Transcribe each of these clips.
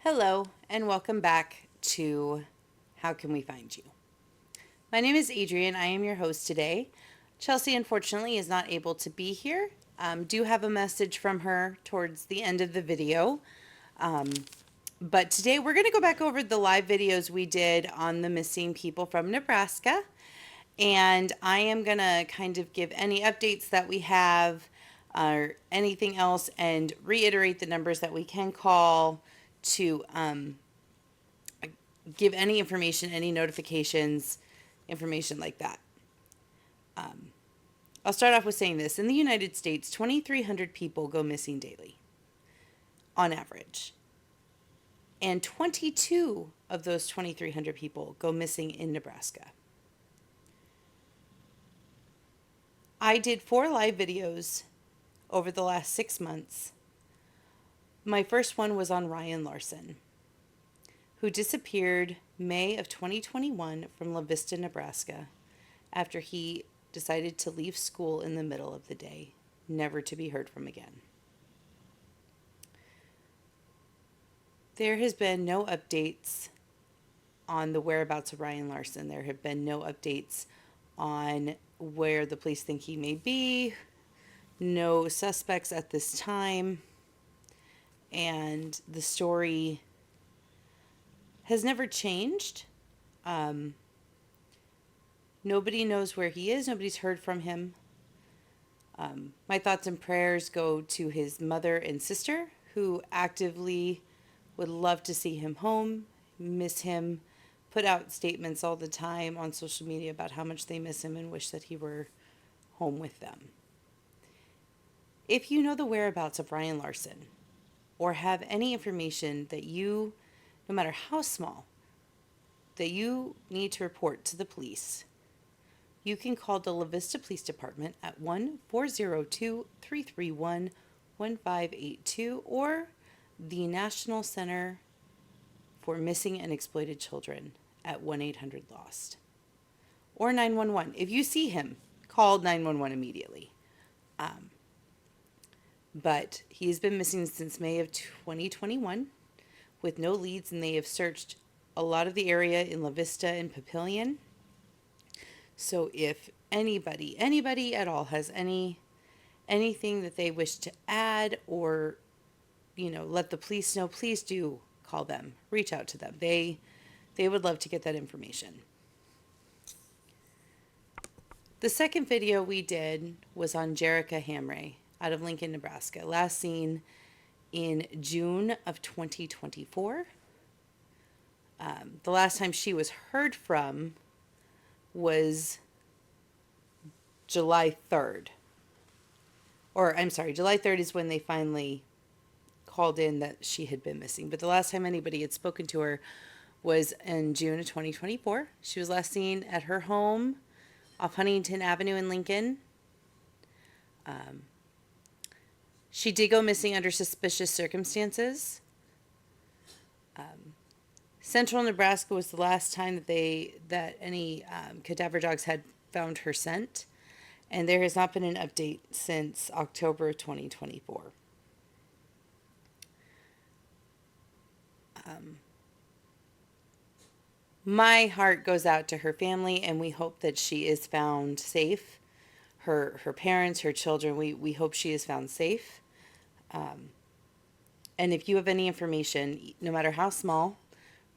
Hello, and welcome back to How Can We Find You? My name is Adrienne. I am your host today. Chelsey, unfortunately, is not able to be here. Do have a message from her towards the end of the video. But today we're going to go back over the live videos we did on the missing people from Nebraska. And I am going to kind of give any updates that we have or anything else and reiterate the numbers that we can call to give any information, any notifications, information like that. I'll start off with saying this. In the United States, 2,300 people go missing daily on average. And 22 of those 2,300 people go missing in Nebraska. I did 4 live videos over the last 6 months. My first one was on Ryan Larson, who disappeared May of 2021 from La Vista, Nebraska, after he decided to leave school in the middle of the day, never to be heard from again. There has been no updates on the whereabouts of Ryan Larson. There have been no updates on where the police think he may be, no suspects at this time, and the story has never changed. Nobody knows where he is. Nobody's heard from him. My thoughts and prayers go to his mother and sister, who actively would love to see him home, miss him, put out statements all the time on social media about how much they miss him and wish that he were home with them. If you know the whereabouts of Ryan Larson or have any information that you, no matter how small, that you need to report to the police, you can call the La Vista Police Department at 1-402-331-1582 or the National Center for Missing and Exploited Children at 1-800-LOST or 911. If you see him, call 911 immediately. But he's been missing since May of 2021 with no leads, and they have searched a lot of the area in La Vista and Papillion. So if anybody at all has anything that they wish to add or, let the police know, please do call them, reach out to them. They would love to get that information. The second video we did was on Jerica Hamray out of Lincoln, Nebraska, last seen in June of 2024. The last time she was heard from was July 3rd. July 3rd is when they finally called in that she had been missing. But the last time anybody had spoken to her was in June of 2024. She was last seen at her home off Huntington Avenue in Lincoln. She did go missing under suspicious circumstances. Central Nebraska was the last time that any cadaver dogs had found her scent, and there has not been an update since October 2024. My heart goes out to her family, and we hope that she is found safe. Her parents, her children, we hope she is found safe. And if you have any information, no matter how small,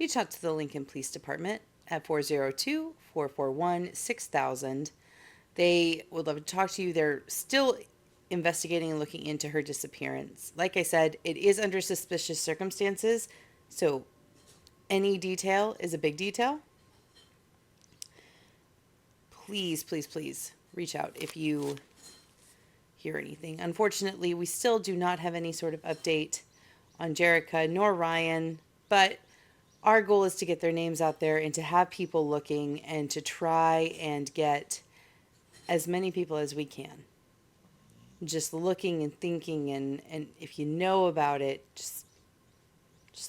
reach out to the Lincoln Police Department at 402-441-6000. They would love to talk to you. They're still investigating and looking into her disappearance. Like I said, it is under suspicious circumstances, so any detail is a big detail. Please, please, please reach out if you hear anything. Unfortunately, we still do not have any sort of update on Jerica nor Ryan, but our goal is to get their names out there and to have people looking and to try and get as many people as we can just looking and thinking, and if you know about it, just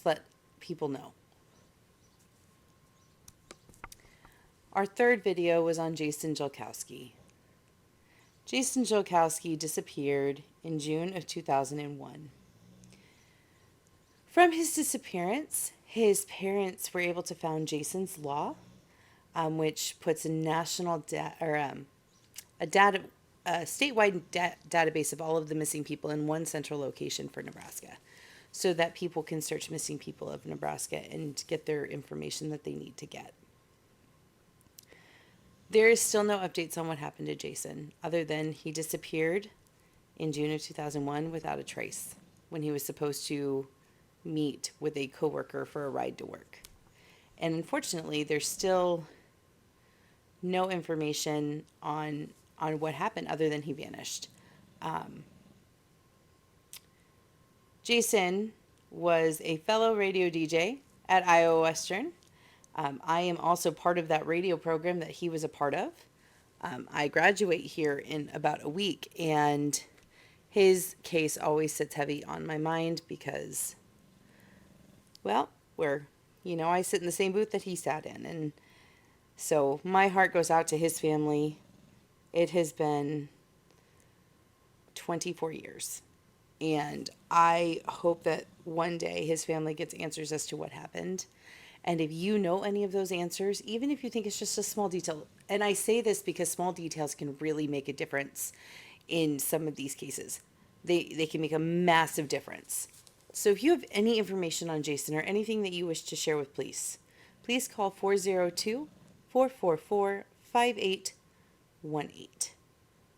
let people know. Our third video was on Jason Jelkowski. Jason Jelkowski disappeared in June of 2001. From his disappearance, his parents were able to found Jason's Law, which puts a national a data a statewide database of all of the missing people in one central location for Nebraska, so that people can search missing people of Nebraska and get their information that they need to get. There is still no updates on what happened to Jason, other than he disappeared in June of 2001 without a trace when he was supposed to meet with a coworker for a ride to work. And unfortunately, there's still no information on what happened other than he vanished. Jason was a fellow radio DJ at Iowa Western. I am also part of that radio program that he was a part of. I graduate here in about a week, and his case always sits heavy on my mind because, well, I sit in the same booth that he sat in. And so my heart goes out to his family. It has been 24 years. And I hope that one day his family gets answers as to what happened. And if you know any of those answers, even if you think it's just a small detail, and I say this because small details can really make a difference in some of these cases. They can make a massive difference. So if you have any information on Jason or anything that you wish to share with police, please call 402-444-5818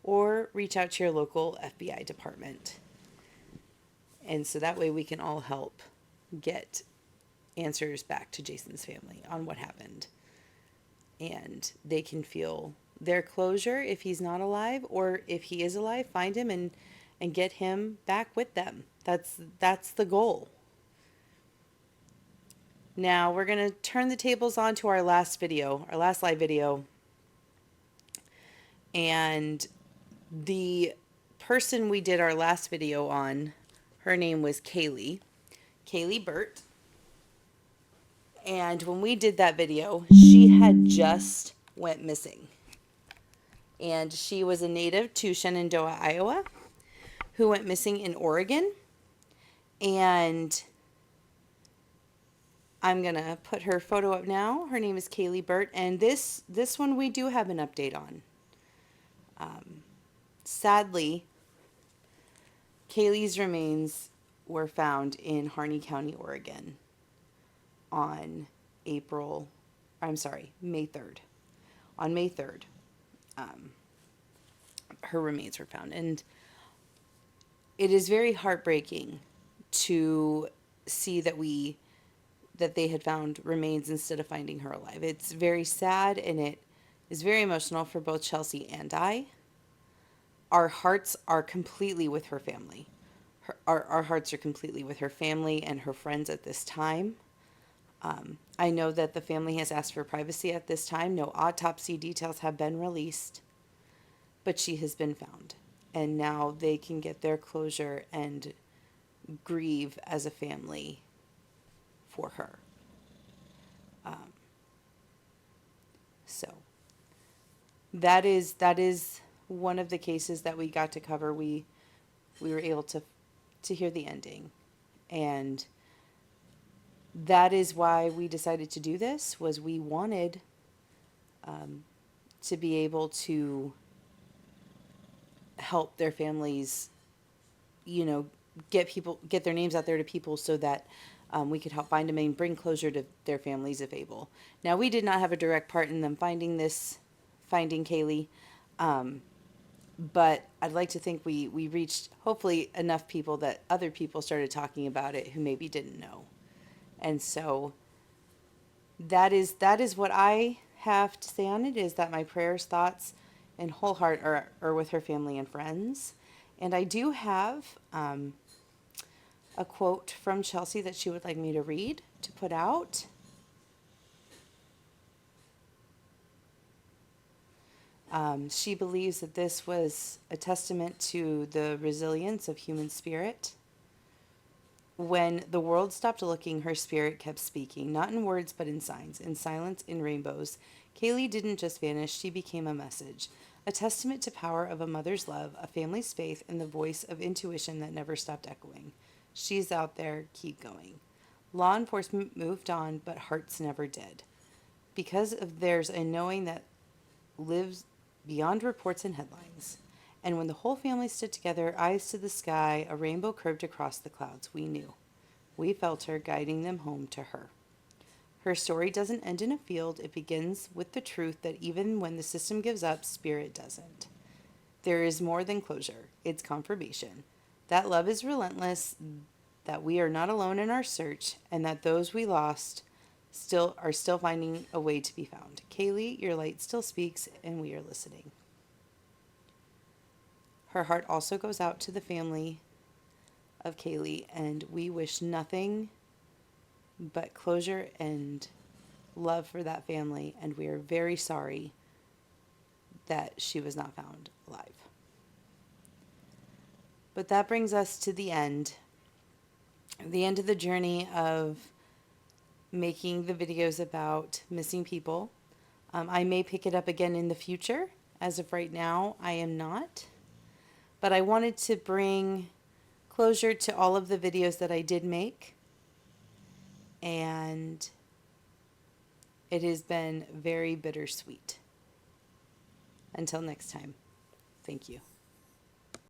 or reach out to your local FBI department. And so that way we can all help get answers back to Jason's family on what happened. And they can feel their closure if he's not alive, or if he is alive, find him and get him back with them. That's the goal. Now we're going to turn the tables on to our last live video. And the person we did our last video on, her name was Chelsey Burt. And when we did that video, she had just went missing. And she was a native to Shenandoah, Iowa, who went missing in Oregon. And I'm going to put her photo up now. Her name is Chelsey Burt. And this one we do have an update on. Sadly, Kaylee's remains were found in Harney County, Oregon on May 3rd. On May 3rd, her remains were found. And it is very heartbreaking to see that they had found remains instead of finding her alive. It's very sad, and it is very emotional for both Chelsey and I. Our hearts are completely with her family. Our hearts are completely with her family and her friends at this time. I know that the family has asked for privacy at this time. No autopsy details have been released, but she has been found. And now they can get their closure and grieve as a family for her. So that is one of the cases that we got to cover. We were able to hear the ending, and that is why we decided to do this. Was we wanted to be able to help their families, get their names out there to people, so that we could help find them and bring closure to their families if able. Now, we did not have a direct part in them finding Chelsey, but I'd like to think we reached hopefully enough people that other people started talking about it who maybe didn't know. And so that is what I have to say on it, is that my prayers, thoughts, and whole heart are with her family and friends. And I do have a quote from Chelsey that she would like me to read, to put out. She believes that this was a testament to the resilience of human spirit. When the world stopped looking, her spirit kept speaking, not in words, but in signs, in silence, in rainbows. Chelsey didn't just vanish, she became a message, a testament to power of a mother's love, a family's faith, and the voice of intuition that never stopped echoing. She's out there, keep going. Law enforcement moved on, but hearts never did. Because of there's a knowing that lives beyond reports and headlines. And when the whole family stood together, eyes to the sky, a rainbow curved across the clouds, we knew. We felt her guiding them home to her. Her story doesn't end in a field, it begins with the truth that even when the system gives up, spirit doesn't. There is more than closure, it's confirmation. That love is relentless, that we are not alone in our search, and that those we lost still finding a way to be found. Kaylee, your light still speaks, and we are listening. Her heart also goes out to the family of Kaylee, and we wish nothing but closure and love for that family, and we are very sorry that she was not found alive. But that brings us to the end of the journey of making the videos about missing people. I may pick it up again in the future. As of right now, I am not. But I wanted to bring closure to all of the videos that I did make. And it has been very bittersweet. Until next time, thank you.